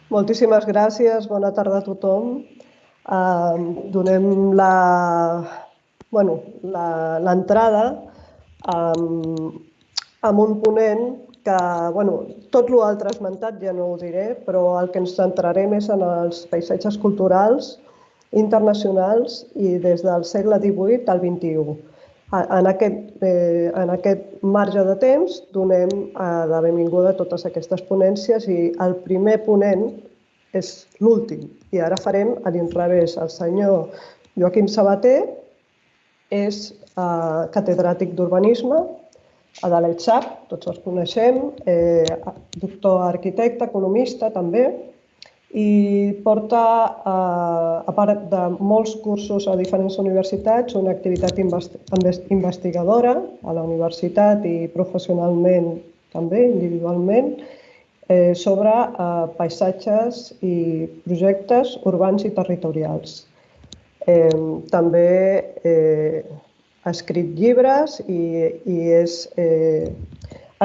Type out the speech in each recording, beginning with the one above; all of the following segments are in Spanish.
Moltíssimes gràcies, bona tarda a tothom. Donem l'entrada amb un ponent que, tot l'altre esmentat ja no ho diré, però el que ens centrarem és en els paisatges culturals internacionals i des del segle XVIII al XXI. En aquest marge de temps donem la benvinguda a totes aquestes ponències i el primer ponent és l'últim. I ara farem a l'inrevés. El senyor Joaquim Sabater és catedràtic d'urbanisme a de l'ETSAP, tots els coneixem, doctor arquitecte, economista també, i porta, a part de molts cursos a diferents universitats, una activitat investigadora a la universitat i professionalment també, individualment, sobre paisatges i projectes urbans i territorials. També ha escrit llibres i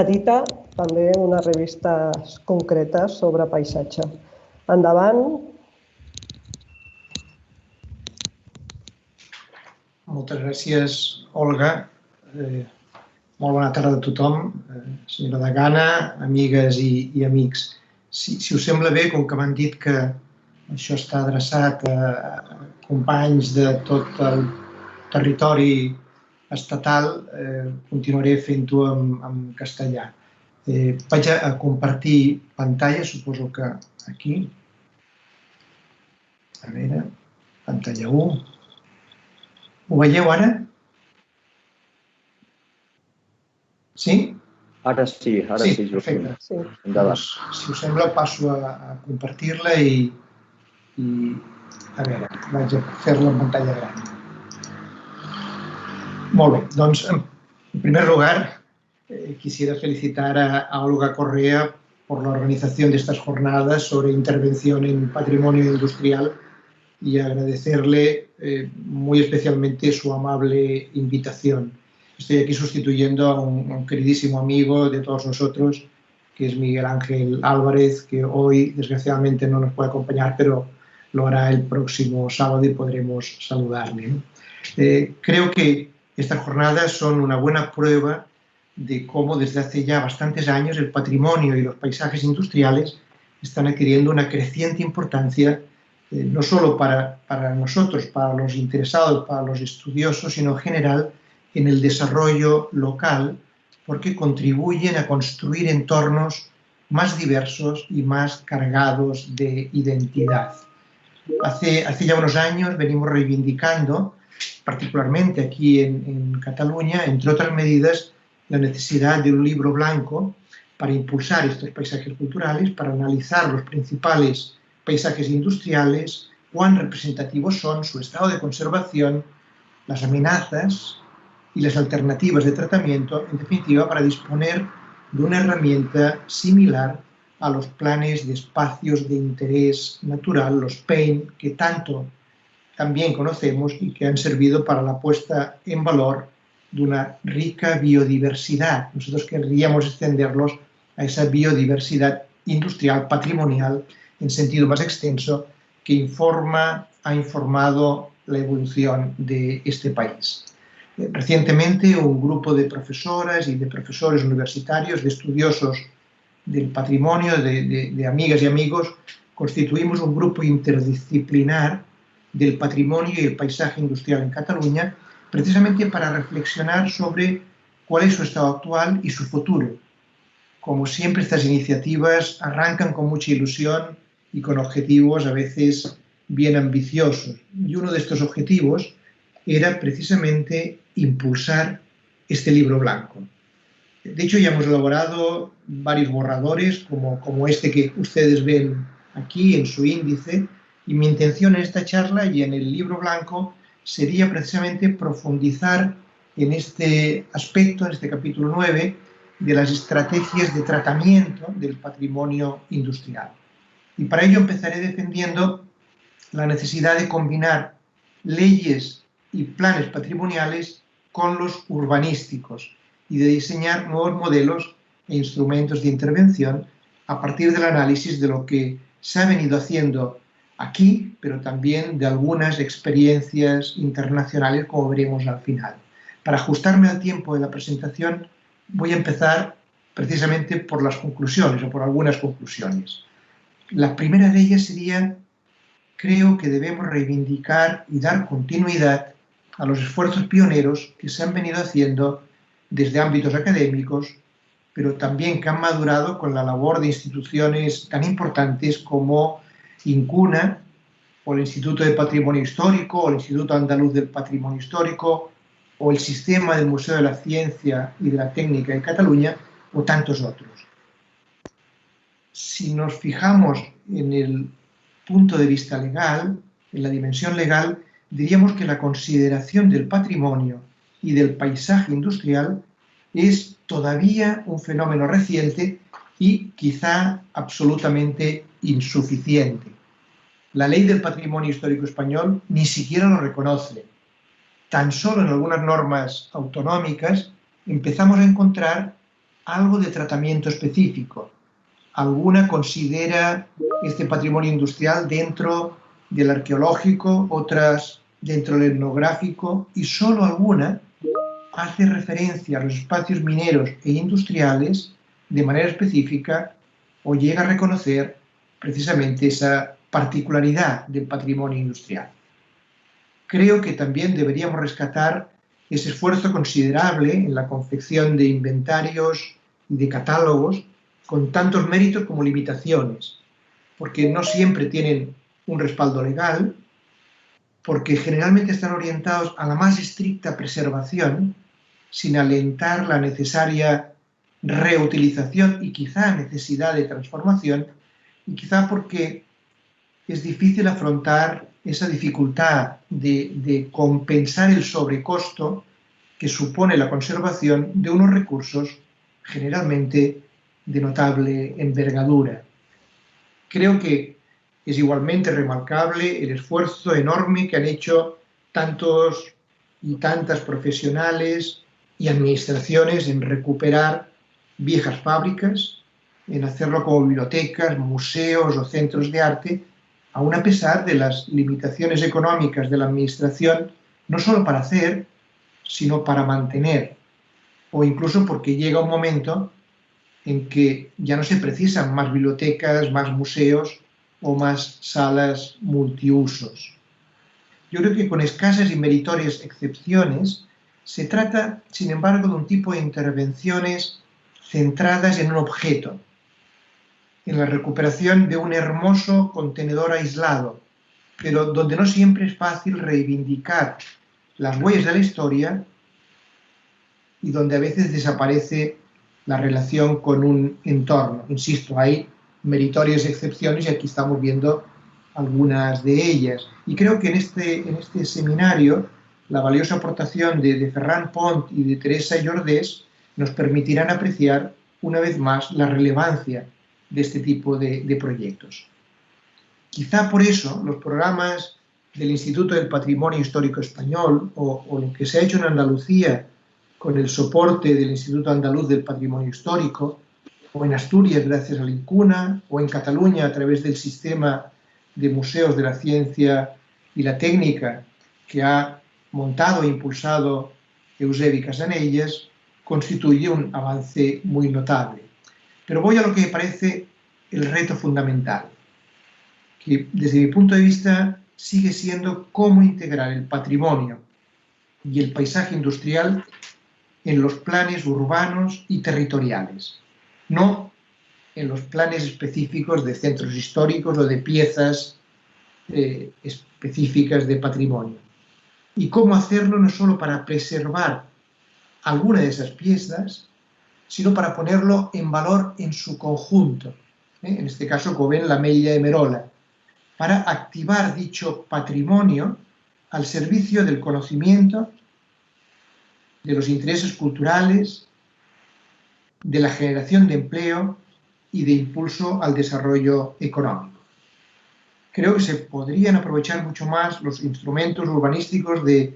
edita també unes revistes concretes sobre paisatge. Endavant. Moltes gràcies, Olga. Molt bona tarda a tothom, senyora Degana, amigues i amics. Si us sembla bé, com que m'han dit que això està adreçat a companys de tot el territori estatal, continuaré fent-ho en castellà. Vaig a compartir pantalla, suposo que aquí. A veure, pantalla 1. Ho veieu ara? Sí? Ara sí, Joaquim. Perfecte. Doncs, si us sembla, passo a compartir-la i a veure, vaig a fer-la en pantalla gran. Molt bé, doncs, en primer lugar, quisiera felicitar a Olga Correa por la organización de estas jornadas sobre intervención en patrimonio industrial y agradecerle muy especialmente su amable invitación. Estoy aquí sustituyendo a un queridísimo amigo de todos nosotros, que es Miguel Ángel Álvarez, que hoy desgraciadamente no nos puede acompañar, pero lo hará el próximo sábado y podremos saludarle. Creo que estas jornadas son una buena prueba de cómo desde hace ya bastantes años el patrimonio y los paisajes industriales están adquiriendo una creciente importancia, no solo para nosotros, para los interesados, para los estudiosos, sino en general en el desarrollo local, porque contribuyen a construir entornos más diversos y más cargados de identidad. Hace ya unos años venimos reivindicando, particularmente aquí en Cataluña, entre otras medidas, la necesidad de un libro blanco para impulsar estos paisajes culturales, para analizar los principales paisajes industriales, cuán representativos son, su estado de conservación, las amenazas y las alternativas de tratamiento, en definitiva, para disponer de una herramienta similar a los planes de espacios de interés natural, los PEIN, que tanto también conocemos y que han servido para la puesta en valor de una rica biodiversidad. Nosotros querríamos extenderlos a esa biodiversidad industrial, patrimonial, en sentido más extenso, que ha informado la evolución de este país. Recientemente, un grupo de profesoras y de profesores universitarios, de estudiosos del patrimonio, de amigas y amigos, constituimos un grupo interdisciplinar del patrimonio y el paisaje industrial en Cataluña, precisamente para reflexionar sobre cuál es su estado actual y su futuro. Como siempre, estas iniciativas arrancan con mucha ilusión y con objetivos a veces bien ambiciosos. Y uno de estos objetivos era precisamente impulsar este libro blanco. De hecho, ya hemos elaborado varios borradores, como este que ustedes ven aquí en su índice, y mi intención en esta charla y en el libro blanco sería precisamente profundizar en este aspecto, en este capítulo 9, de las estrategias de tratamiento del patrimonio industrial. Y para ello empezaré defendiendo la necesidad de combinar leyes y planes patrimoniales con los urbanísticos y de diseñar nuevos modelos e instrumentos de intervención a partir del análisis de lo que se ha venido haciendo aquí, pero también de algunas experiencias internacionales, como veremos al final. Para ajustarme al tiempo de la presentación, voy a empezar precisamente por las conclusiones, o por algunas conclusiones. La primera de ellas sería: creo que debemos reivindicar y dar continuidad a los esfuerzos pioneros que se han venido haciendo desde ámbitos académicos, pero también que han madurado con la labor de instituciones tan importantes como INCUNA, o el Instituto de Patrimonio Histórico, o el Instituto Andaluz del Patrimonio Histórico, o el Sistema del Museo de la Ciencia y de la Técnica de Cataluña, o tantos otros. Si nos fijamos en el punto de vista legal, en la dimensión legal, diríamos que la consideración del patrimonio y del paisaje industrial es todavía un fenómeno reciente y quizá absolutamente insuficiente. La Ley del Patrimonio Histórico Español ni siquiera lo reconoce. Tan solo en algunas normas autonómicas empezamos a encontrar algo de tratamiento específico. Alguna considera este patrimonio industrial dentro del arqueológico, otras dentro del etnográfico, y solo alguna hace referencia a los espacios mineros e industriales de manera específica, o llega a reconocer precisamente esa particularidad del patrimonio industrial. Creo que también deberíamos rescatar ese esfuerzo considerable en la confección de inventarios y de catálogos con tantos méritos como limitaciones, porque no siempre tienen un respaldo legal, porque generalmente están orientados a la más estricta preservación, sin alentar la necesaria reutilización y quizá necesidad de transformación, y quizá porque es difícil afrontar esa dificultad de compensar el sobrecosto que supone la conservación de unos recursos generalmente de notable envergadura. Creo que es igualmente remarcable el esfuerzo enorme que han hecho tantos y tantas profesionales y administraciones en recuperar viejas fábricas, en hacerlo como bibliotecas, museos o centros de arte, aun a pesar de las limitaciones económicas de la administración, no solo para hacer, sino para mantener, o incluso porque llega un momento en que ya no se precisan más bibliotecas, más museos o más salas multiusos. Yo creo que con escasas y meritorias excepciones se trata, sin embargo, de un tipo de intervenciones centradas en un objeto, en la recuperación de un hermoso contenedor aislado, pero donde no siempre es fácil reivindicar las huellas de la historia y donde a veces desaparece la relación con un entorno. Insisto, hay meritorias excepciones y aquí estamos viendo algunas de ellas. Y creo que en este seminario la valiosa aportación de Ferran Pont y de Teresa Jordés nos permitirán apreciar una vez más la relevancia de este tipo de proyectos. Quizá por eso los programas del Instituto del Patrimonio Histórico Español o lo que se ha hecho en Andalucía con el soporte del Instituto Andaluz del Patrimonio Histórico, o en Asturias gracias a la INCUNA, o en Cataluña a través del sistema de museos de la ciencia y la técnica que ha montado e impulsado Eusebi Casanellas, constituye un avance muy notable. Pero voy a lo que me parece el reto fundamental, que desde mi punto de vista sigue siendo cómo integrar el patrimonio y el paisaje industrial en los planes urbanos y territoriales, no en los planes específicos de centros históricos o de piezas específicas de patrimonio. Y cómo hacerlo no solo para preservar alguna de esas piezas, sino para ponerlo en valor en su conjunto. En este caso, como ven, la Mella de Merola, para activar dicho patrimonio al servicio del conocimiento, de los intereses culturales, de la generación de empleo y de impulso al desarrollo económico. Creo que se podrían aprovechar mucho más los instrumentos urbanísticos de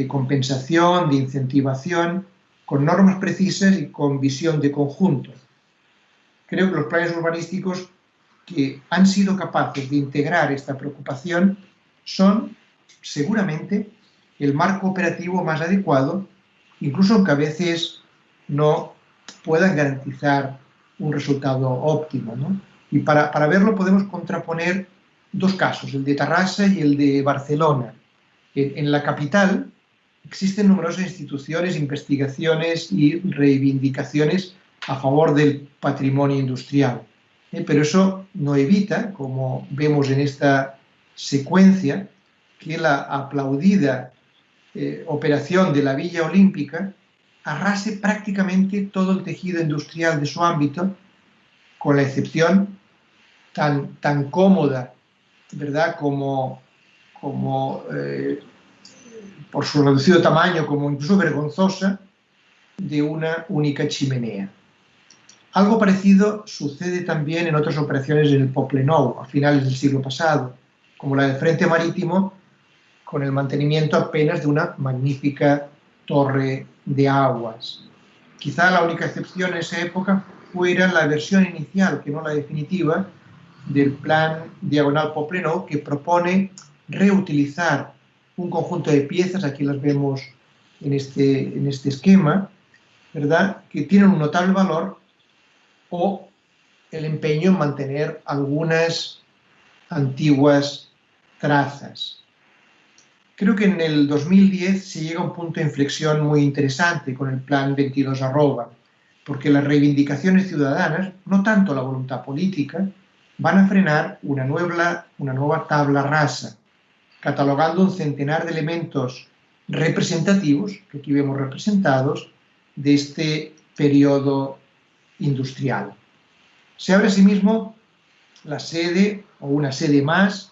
compensación, de incentivación, con normas precisas y con visión de conjunto. Creo que los planes urbanísticos que han sido capaces de integrar esta preocupación son seguramente el marco operativo más adecuado, incluso aunque a veces no puedan garantizar un resultado óptimo, ¿no? Y para verlo podemos contraponer dos casos, el de Tarrasa y el de Barcelona. En la capital existen numerosas instituciones, investigaciones y reivindicaciones a favor del patrimonio industrial. Pero eso no evita, como vemos en esta secuencia, que la aplaudida operación de la Villa Olímpica arrase prácticamente todo el tejido industrial de su ámbito, con la excepción tan cómoda, ¿verdad?, como por su reducido tamaño, como incluso vergonzosa, de una única chimenea. Algo parecido sucede también en otras operaciones en el Poblenou, a finales del siglo pasado, como la del Frente Marítimo, con el mantenimiento apenas de una magnífica torre de aguas. Quizá la única excepción en esa época fuera la versión inicial, que no la definitiva, del plan Diagonal Poblenou, que propone reutilizar un conjunto de piezas, aquí las vemos en este esquema, ¿verdad?, que tienen un notable valor, o el empeño en mantener algunas antiguas trazas. Creo que en el 2010 se llega a un punto de inflexión muy interesante con el Plan 22@, porque las reivindicaciones ciudadanas, no tanto la voluntad política, van a frenar una nueva tabla rasa, catalogando un centenar de elementos representativos, que aquí vemos representados, de este periodo industrial. Se abre asimismo la sede, o una sede más,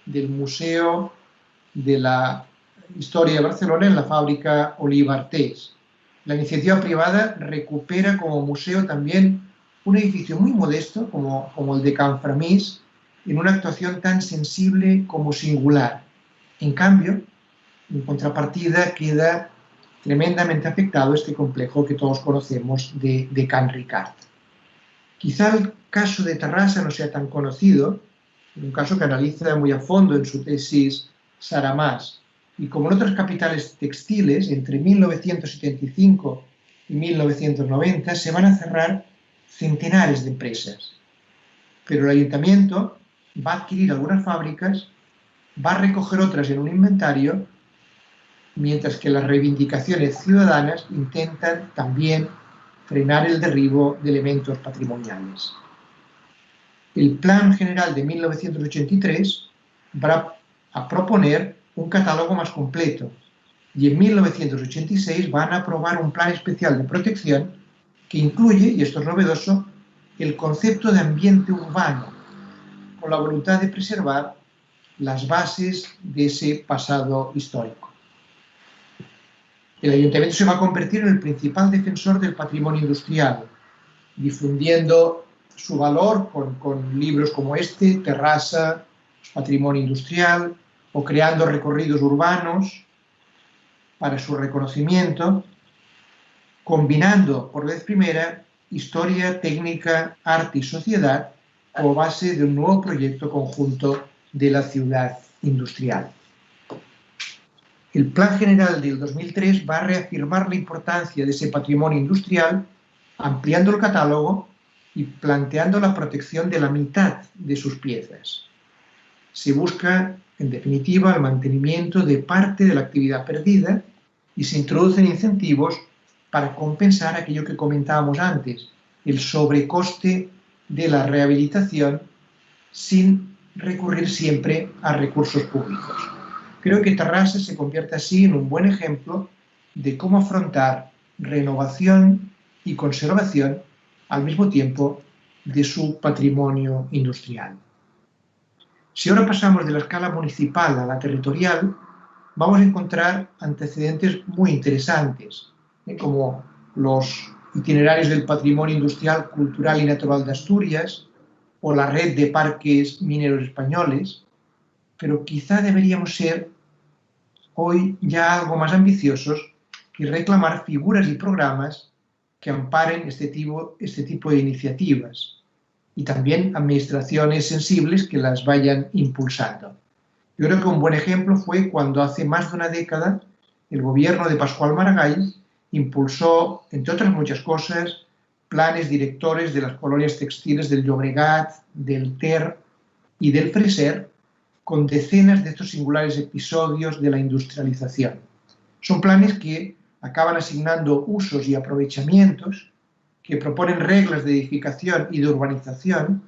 del Museo de la Historia de Barcelona en la fábrica Oliva Artés. La iniciativa privada recupera como museo también un edificio muy modesto, como el de Canframís, en una actuación tan sensible como singular. En cambio, en contrapartida, queda tremendamente afectado este complejo que todos conocemos de Can Ricard. Quizá el caso de Tarrasa no sea tan conocido, un caso que analiza muy a fondo en su tesis Sara Mas, y como en otras capitales textiles, entre 1975 y 1990 se van a cerrar centenares de empresas. Pero el ayuntamiento va a adquirir algunas fábricas, va a recoger otras en un inventario, mientras que las reivindicaciones ciudadanas intentan también frenar el derribo de elementos patrimoniales. El Plan General de 1983 va a proponer un catálogo más completo, y en 1986 van a aprobar un plan especial de protección que incluye, y esto es novedoso, el concepto de ambiente urbano, con la voluntad de preservar las bases de ese pasado histórico. El ayuntamiento se va a convertir en el principal defensor del patrimonio industrial, difundiendo su valor con libros como este, Terrassa, Patrimonio Industrial, o creando recorridos urbanos para su reconocimiento, combinando por vez primera historia, técnica, arte y sociedad como base de un nuevo proyecto conjunto de la ciudad industrial. El Plan General del 2003 va a reafirmar la importancia de ese patrimonio industrial, ampliando el catálogo y planteando la protección de la mitad de sus piezas. Se busca, en definitiva, el mantenimiento de parte de la actividad perdida y se introducen incentivos para compensar aquello que comentábamos antes, el sobrecoste de la rehabilitación, sin recurrir siempre a recursos públicos. Creo que Tarrasa se convierte así en un buen ejemplo de cómo afrontar renovación y conservación al mismo tiempo de su patrimonio industrial. Si ahora pasamos de la escala municipal a la territorial, vamos a encontrar antecedentes muy interesantes, como los itinerarios del patrimonio industrial, cultural y natural de Asturias, o la red de parques mineros españoles, pero quizá deberíamos ser hoy ya algo más ambiciosos y reclamar figuras y programas que amparen este tipo de iniciativas. y también administraciones sensibles que las vayan impulsando. Yo creo que un buen ejemplo fue cuando hace más de una década el gobierno de Pasqual Maragall impulsó, entre otras muchas cosas, planes directores de las colonias textiles del Llobregat, del Ter y del Freser, con decenas de estos singulares episodios de la industrialización. Son planes que acaban asignando usos y aprovechamientos, que proponen reglas de edificación y de urbanización,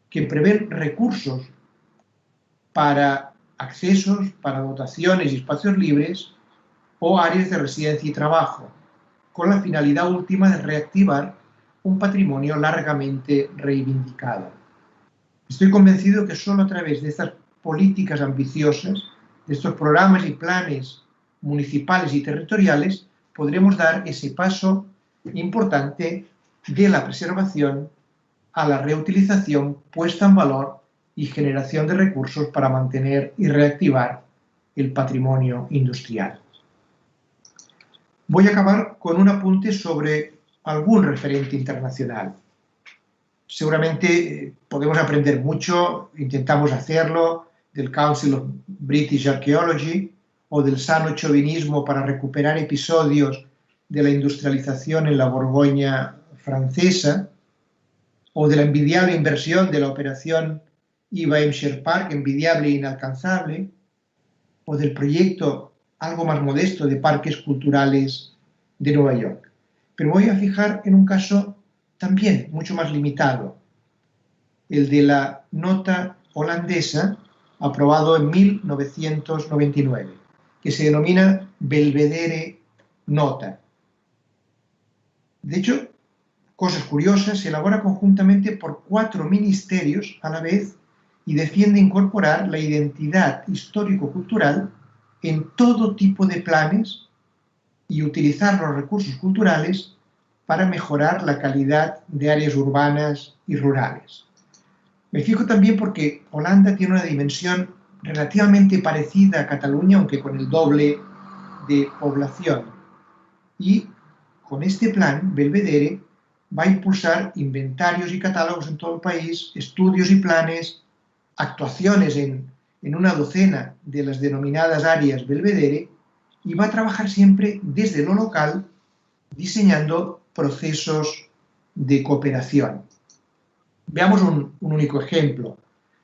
que prevén recursos para accesos, para dotaciones y espacios libres o áreas de residencia y trabajo, con la finalidad última de reactivar un patrimonio largamente reivindicado. Estoy convencido que solo a través de estas políticas ambiciosas, de estos programas y planes municipales y territoriales, podremos dar ese paso importante de la preservación a la reutilización, puesta en valor y generación de recursos para mantener y reactivar el patrimonio industrial. Voy a acabar con un apunte sobre algún referente internacional. Seguramente podemos aprender mucho, intentamos hacerlo, del Council of British Archaeology o del sano chauvinismo para recuperar episodios de la industrialización en la Borgoña francesa, o de la envidiable inversión de la operación Eva Hampshire Park, envidiable e inalcanzable, o del proyecto algo más modesto de parques culturales de Nueva York. Pero voy a fijar en un caso también mucho más limitado, el de la nota holandesa aprobado en 1999, que se denomina Belvedere Nota. De hecho, cosas curiosas, se elabora conjuntamente por 4 ministerios a la vez y defiende incorporar la identidad histórico-cultural en todo tipo de planes y utilizar los recursos culturales para mejorar la calidad de áreas urbanas y rurales. Me fijo también porque Holanda tiene una dimensión relativamente parecida a Cataluña, aunque con el doble de población. Y con este plan, Belvedere va a impulsar inventarios y catálogos en todo el país, estudios y planes, actuaciones en una docena de las denominadas áreas Belvedere, y va a trabajar siempre desde lo local, diseñando procesos de cooperación. Veamos un único ejemplo.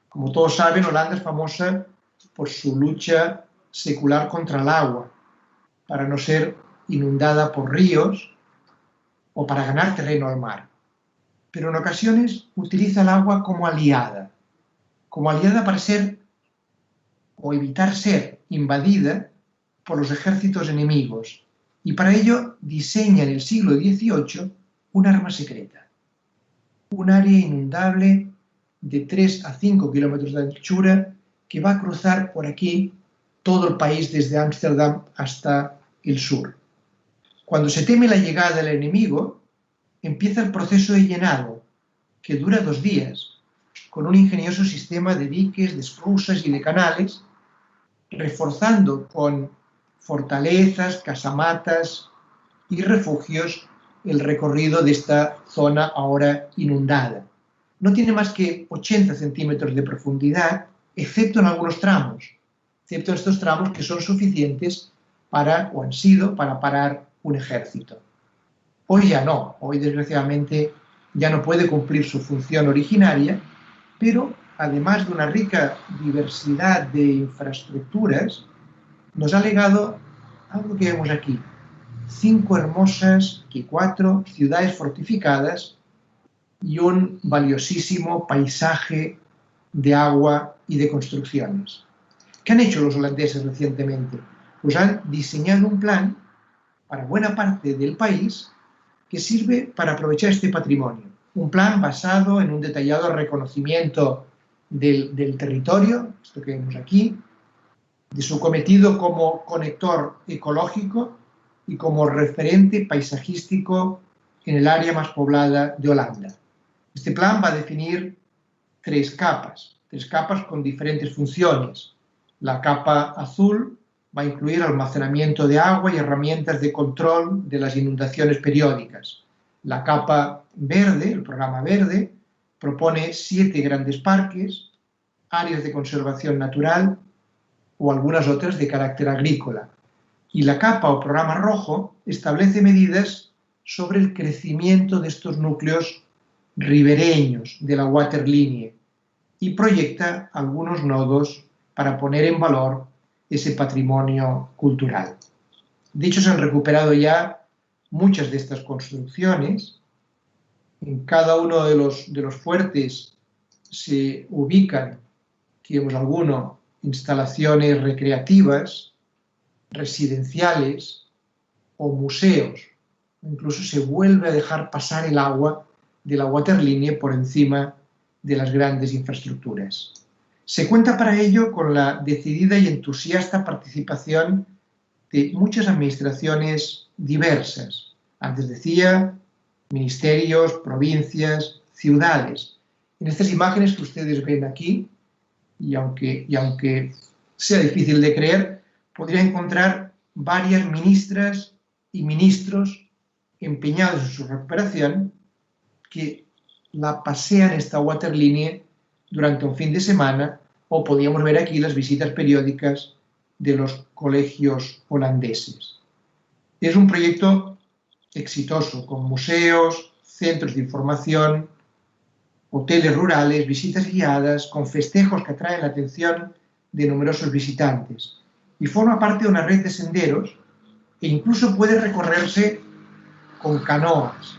Como todos saben, Holanda es famosa por su lucha secular contra el agua, para no ser inundada por ríos o para ganar terreno al mar. Pero en ocasiones utiliza el agua como aliada para ser o evitar ser invadida por los ejércitos enemigos, y para ello diseña en el siglo XVIII un arma secreta, un área inundable de 3 a 5 kilómetros de anchura que va a cruzar por aquí todo el país desde Ámsterdam hasta el sur. Cuando se teme la llegada del enemigo, empieza el proceso de llenado, que dura 2 días, con un ingenioso sistema de diques, de esclusas y de canales, reforzando con fortalezas, casamatas y refugios el recorrido de esta zona ahora inundada. No tiene más que 80 centímetros de profundidad, excepto en algunos tramos, excepto en estos tramos que son suficientes para, o han sido, para parar un ejército. Hoy ya no, hoy desgraciadamente ya no puede cumplir su función originaria, pero además de una rica diversidad de infraestructuras, nos ha legado algo que vemos aquí: 5 hermosas, y 4 ciudades fortificadas y un valiosísimo paisaje de agua y de construcciones. ¿Qué han hecho los holandeses recientemente? Pues han diseñado un plan para buena parte del país que sirve para aprovechar este patrimonio. Un plan basado en un detallado reconocimiento del territorio, esto que vemos aquí, de su cometido como conector ecológico y como referente paisajístico en el área más poblada de Holanda. Este plan va a definir 3 capas con diferentes funciones. La capa azul va a incluir almacenamiento de agua y herramientas de control de las inundaciones periódicas. La capa verde, el programa verde, propone 7 grandes parques, áreas de conservación natural o algunas otras de carácter agrícola. Y la capa o programa rojo establece medidas sobre el crecimiento de estos núcleos ribereños de la waterlínea y proyecta algunos nodos para poner en valor ese patrimonio cultural. De hecho, se han recuperado ya muchas de estas construcciones. En cada uno de los fuertes se ubican, digamos alguno, instalaciones recreativas, residenciales o museos. Incluso se vuelve a dejar pasar el agua de la waterlínea por encima de las grandes infraestructuras. Se cuenta para ello con la decidida y entusiasta participación de muchas administraciones diversas. Antes decía, ministerios, provincias, ciudades. En estas imágenes que ustedes ven aquí, y aunque sea difícil de creer, podría encontrar varias ministras y ministros empeñados en su recuperación que la pasean esta waterlínea durante un fin de semana, o podíamos ver aquí las visitas periódicas de los colegios holandeses. Es un proyecto exitoso, con museos, centros de información, hoteles rurales, visitas guiadas, con festejos que atraen la atención de numerosos visitantes. Y forma parte de una red de senderos e incluso puede recorrerse con canoas.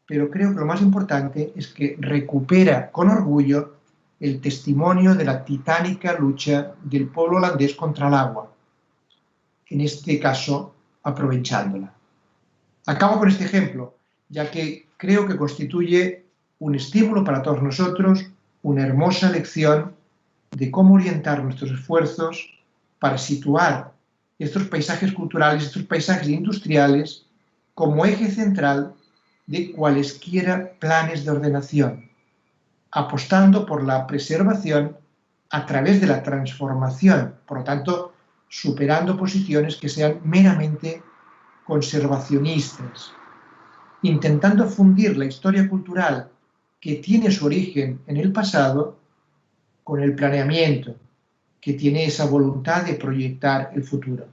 Pero creo que lo más importante es que recupera con orgullo el testimonio de la titánica lucha del pueblo holandés contra el agua, en este caso aprovechándola. Acabo con este ejemplo, ya que creo que constituye un estímulo para todos nosotros, una hermosa lección de cómo orientar nuestros esfuerzos para situar estos paisajes culturales, estos paisajes industriales, como eje central de cualesquiera planes de ordenación, apostando por la preservación a través de la transformación, por lo tanto, superando posiciones que sean meramente conservacionistas, intentando fundir la historia cultural que tiene su origen en el pasado con el planeamiento, que tiene esa voluntad de proyectar el futuro.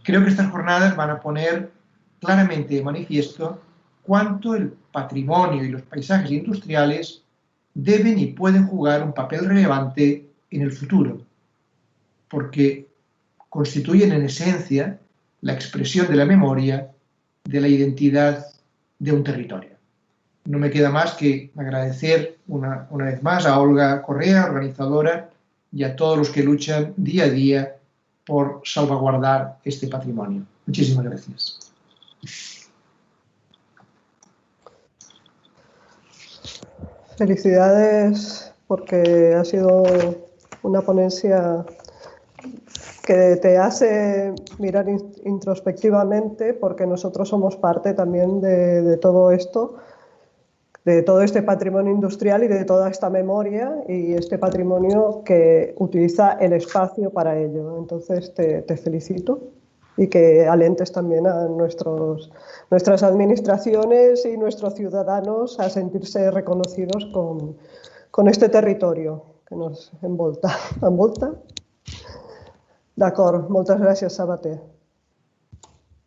Creo que estas jornadas van a poner claramente de manifiesto cuánto el patrimonio y los paisajes industriales deben y pueden jugar un papel relevante en el futuro, porque constituyen en esencia la expresión de la memoria, de la identidad de un territorio. No me queda más que agradecer una vez más a Olga Correa, organizadora, y a todos los que luchan día a día por salvaguardar este patrimonio. Muchísimas gracias. Felicidades, porque ha sido una ponencia que te hace mirar introspectivamente, porque nosotros somos parte también de todo esto, de todo este patrimonio industrial y de toda esta memoria y este patrimonio que utiliza el espacio para ello. Entonces te felicito y que alentes también a nuestras administraciones y nuestros ciudadanos a sentirse reconocidos con este territorio que nos envolta. D'acord, moltes gràcies, Sabater.